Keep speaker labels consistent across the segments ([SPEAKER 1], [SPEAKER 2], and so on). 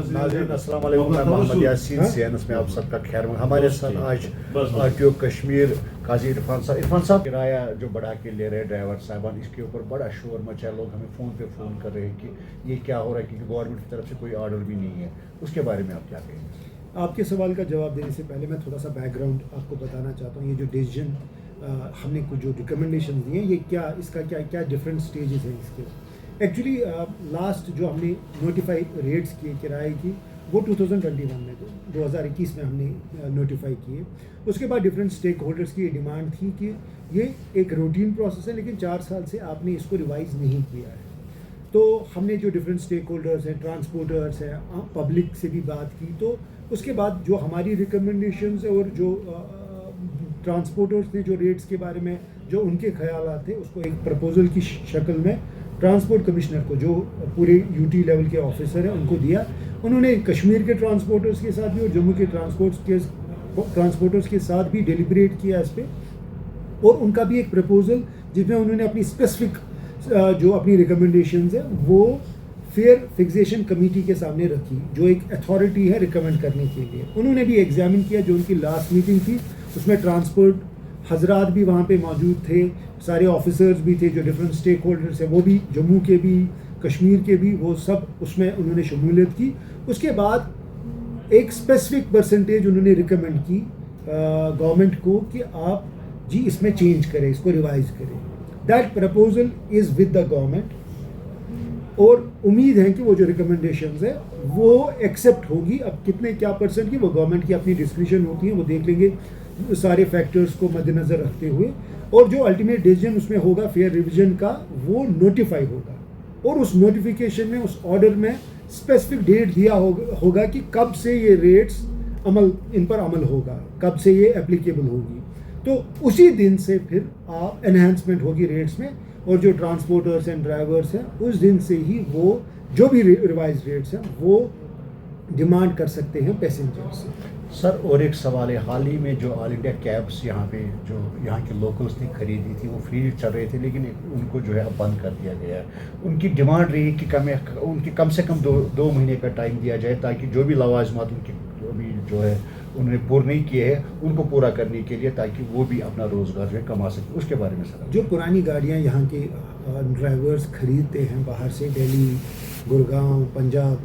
[SPEAKER 1] नाज़रीन अस्सलाम वालेकुम, मैं मोहम्मद यासीन सीएनएस में आप सबका खैर। हमारे साथ आज आरटीओ कश्मीर काजी इरफान साहब किराया जो बढ़ा के ले रहे हैं ड्राइवर साहबान, इसके ऊपर बड़ा शोर मचा। लोग हमें फ़ोन कर रहे हैं कि ये क्या हो रहा है, क्योंकि गवर्नमेंट की तरफ से कोई ऑर्डर भी नहीं है। उसके बारे में आप क्या कहेंगे?
[SPEAKER 2] आपके सवाल का जवाब देने से पहले मैं थोड़ा सा बैकग्राउंड आपको बताना चाहता हूँ। ये जो डिसीजन हमने कुछ जो रिकमेंडेशन दिए हैं, ये इसका क्या डिफरेंट स्टेजेस हैं इसके। एक्चुअली लास्ट जो हमने नोटिफाई रेट्स किए किराए की, वो 2021 में 2021 में हमने नोटिफाई किए। उसके बाद डिफरेंट स्टेक होल्डर्स की ये डिमांड थी कि ये एक रूटीन प्रोसेस है, लेकिन 4 साल से आपने इसको रिवाइज़ नहीं किया है। तो हमने जो डिफरेंट स्टेक होल्डर्स हैं, ट्रांसपोर्टर्स हैं, पब्लिक से भी बात की। तो उसके बाद जो हमारी रिकमेंडेशंस और जो ट्रांसपोर्टर्स ने जो रेट्स के बारे में जो उनके ख्यालात थे, उसको एक प्रपोजल की शक्ल में ट्रांसपोर्ट कमिश्नर को, जो पूरे यूटी लेवल के ऑफिसर हैं, उनको दिया। उन्होंने कश्मीर के ट्रांसपोर्टर्स के साथ भी और जम्मू के ट्रांसपोर्टर्स के साथ भी डेलिब्रेट किया इस पर, और उनका भी एक प्रपोजल जिसमें उन्होंने अपनी स्पेसिफिक जो अपनी रिकमेंडेशंस है वो फेयर फिक्सेशन कमेटी के सामने रखी, जो एक अथॉरिटी है रिकमेंड करने के लिए। उन्होंने भी एग्जामिन किया। जो उनकी लास्ट मीटिंग थी उसमें ट्रांसपोर्ट हजरात भी वहाँ पे मौजूद थे, सारे ऑफिसर्स भी थे, जो डिफरेंट स्टेक होल्डर्स हैं वो भी, जम्मू के भी, कश्मीर के भी, वो सब उसमें उन्होंने शमूलियत की। उसके बाद एक स्पेसिफिक परसेंटेज उन्होंने रिकमेंड की गवर्नमेंट को कि आप जी इसमें चेंज करें, इसको रिवाइज करें। That proposal is with the government, और उम्मीद है कि वो जो रिकमेंडेशंस है वो एक्सेप्ट होगी। अब कितने क्या परसेंट की, वो गवर्नमेंट की अपनी डिस्क्रिप्शन होती है, वो देख लेंगे सारे फैक्टर्स को मद्देनज़र रखते हुए। और जो अल्टीमेट डिसीजन उसमें होगा फेयर रिवीजन का, वो नोटिफाई होगा, और उस नोटिफिकेशन में, उस ऑर्डर में स्पेसिफिक डेट दिया होगा कि कब से ये रेट्स इन पर अमल होगा, कब से ये एप्लीकेबल होगी। तो उसी दिन से फिर आप एनहेंसमेंट होगी रेट्स में, और जो ट्रांसपोर्टर्स एंड ड्राइवर्स हैं उस दिन से ही वो जो भी रिवाइज रेट्स हैं वो डिमांड कर सकते हैं पैसेंजर से।
[SPEAKER 1] सर, और एक सवाल है, हाल ही में जो ऑल इंडिया कैब्स यहाँ पे जो यहाँ के लोकल्स ने खरीदी थी वो फ्री चल रहे थे, लेकिन उनको जो है अब बंद कर दिया गया है। उनकी डिमांड रही कि उनकी कम से कम दो महीने का टाइम दिया जाए, ताकि जो भी लवाजमात उनकी अभी जो है उन्होंने पूर्ण नहीं किए हैं उनको पूरा करने के लिए, ताकि वो भी अपना रोज़गार जो है कमा सकें। उसके बारे में सर,
[SPEAKER 2] जो पुरानी गाड़ियाँ यहाँ के ड्राइवर्स खरीदते हैं बाहर से, दिल्ली, गुड़गांव, पंजाब,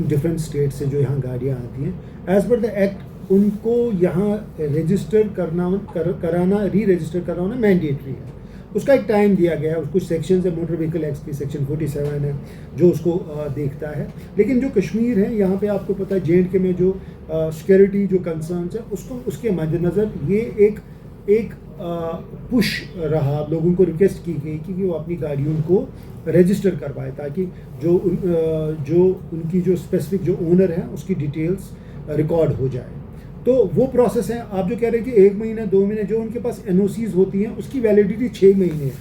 [SPEAKER 2] डिफरेंट स्टेट से जो यहाँ गाड़ियाँ आती हैं, एज़ पर द एक्ट उनको यहाँ रजिस्टर कराना री रजिस्टर कराना मैंडेटरी है। उसका एक टाइम दिया गया है, कुछ सेक्शन है मोटर व्हीकल एक्ट की, सेक्शन 47 है जो उसको देखता है। लेकिन जो कश्मीर है, यहाँ पे आपको पता है JNK में जो सिक्योरिटी जो कंसर्न्स है, उसके मद्देनज़र ये एक पुश रहा, लोगों को रिक्वेस्ट की गई कि वो अपनी गाड़ियों को रजिस्टर करवाए, ताकि जो उनकी जो स्पेसिफिक जो ओनर है उसकी डिटेल्स रिकॉर्ड हो जाए। तो वो प्रोसेस है। आप जो कह रहे हैं कि 1 महीना 2 महीने, जो उनके पास NOCs होती हैं उसकी वैलिडिटी 6 महीने है,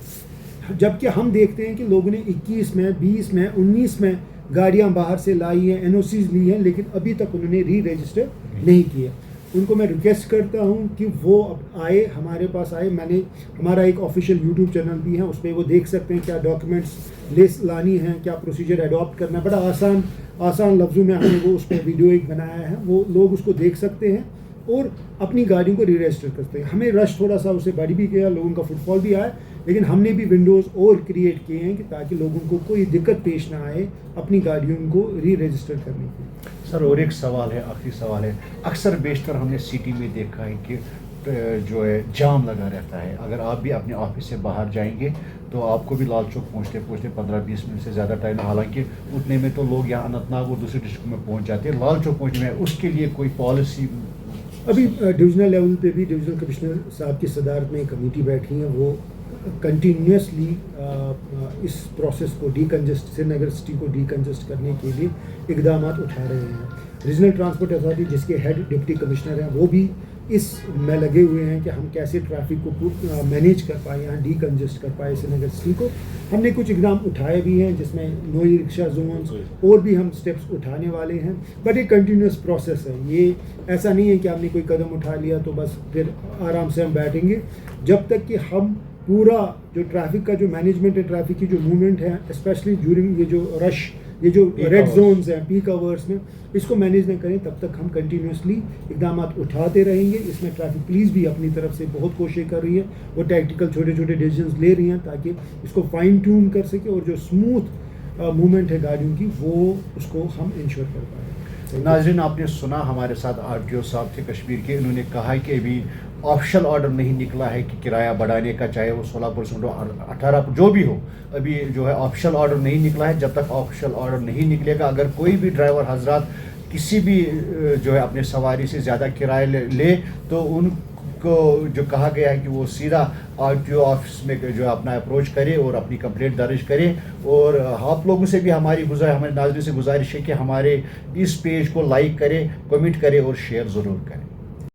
[SPEAKER 2] जबकि हम देखते हैं कि लोगों ने 21 में, 20 में, 19 में गाड़ियां बाहर से लाई हैं, NOCs ली हैं, लेकिन अभी तक उन्होंने री रजिस्टर नहीं किया। उनको मैं रिक्वेस्ट करता हूं कि वो अब आए, हमारे पास आए। हमारा एक ऑफिशियल यूट्यूब चैनल भी है, उस पर वो देख सकते हैं क्या डॉक्यूमेंट्स लानी हैं, क्या प्रोसीजर अडॉप्ट करना है। बड़ा आसान लफ्ज़ों में हमने वो उस पर वीडियो एक बनाया है, वो लोग उसको देख सकते हैं और अपनी गाड़ियों को री रजिस्टर करते हैं। हमें रश थोड़ा सा उससे बढ़ भी गया, लोगों का फुटफॉल भी आया, लेकिन हमने भी विंडोज़ और क्रिएट किए हैं कि ताकि लोगों को कोई दिक्कत पेश ना आए अपनी गाड़ियों को री रजिस्टर करने की।
[SPEAKER 1] सर, और एक सवाल है, आखिरी सवाल है, अक्सर बेशतर हमने सिटी में देखा है कि जो है जाम लगा रहता है। अगर आप भी अपने ऑफिस से बाहर जाएंगे तो आपको भी लाल चौक पहुँचते 15-20 मिनट से ज़्यादा टाइम, हालांकि उतने में तो लोग यहाँ अनंतनाग और दूसरे डिस्ट्रिक्ट में पहुँच जाते हैं। लाल चौक पहुँचने में उसके लिए कोई पॉलिसी?
[SPEAKER 2] अभी डिविजनल लेवल पे भी डिविजनल कमिश्नर साहब की सदारत में कमेटी बैठी है, वो कंटिन्यूसली इस प्रोसेस को श्रीनगर सिटी को डीकंजस्ट करने के लिए इकदाम उठा रहे हैं। रीजनल ट्रांसपोर्ट अथॉरिटी, जिसके हेड डिप्टी कमिश्नर हैं, वो भी इस में लगे हुए हैं कि हम कैसे ट्रैफिक को मैनेज कर पाए, यहाँ डीकंजस्ट कर पाए श्रीनगर सिटी को। हमने कुछ इकदाम उठाए भी हैं, जिसमें नो ई रिक्शा जोन्स और भी हम स्टेप्स उठाने वाले हैं। बट एक कंटिन्यूस प्रोसेस है, ये ऐसा नहीं है कि हमने कोई कदम उठा लिया तो बस फिर आराम से हम बैठेंगे। जब तक कि हम पूरा जो ट्रैफिक का जो मैनेजमेंट है, ट्रैफिक की जो मूवमेंट है, स्पेशली ड्यूरिंग ये जो रश یہ جو
[SPEAKER 1] Peak
[SPEAKER 2] ریڈ
[SPEAKER 1] hours.
[SPEAKER 2] زونز ہیں پیک آورس میں اس کو مینیج نہ کریں تب تک ہم کنٹینیوسلی اقدامات اٹھاتے رہیں گے. اس میں ٹریفک پولیس بھی اپنی طرف سے بہت کوششیں کر رہی ہے, وہ ٹیکٹیکل چھوٹے چھوٹے ڈیسیجنز لے رہی ہیں تاکہ اس کو فائن ٹیون کر سکے اور جو اسموتھ موومنٹ ہے گاڑیوں کی وہ اس کو ہم انشور کر پائیں.
[SPEAKER 1] ناظرین آپ نے سنا ہمارے ساتھ RTO صاحب تھے کشمیر کے, انہوں نے کہا کہ ابھی آفیشل آرڈر نہیں نکلا ہے کہ کرایہ بڑھانے کا, چاہے وہ 16% ہو 18 جو بھی ہو, ابھی جو ہے آفیشل آرڈر نہیں نکلا ہے. جب تک آفیشل آرڈر نہیں نکلے گا, اگر کوئی بھی ڈرائیور حضرات کسی بھی جو ہے اپنے سواری سے زیادہ کرایہ لے تو ان کو جو کہا گیا ہے کہ وہ سیدھا RTO آفس میں جو ہے اپنا اپروچ کرے اور اپنی کمپلینٹ درج کرے. اور آپ لوگوں سے بھی ہمارے ناظرین سے گزارش ہے کہ ہمارے اس پیج کو لائک کرے, کمنٹ کرے اور شیئر ضرور کریں.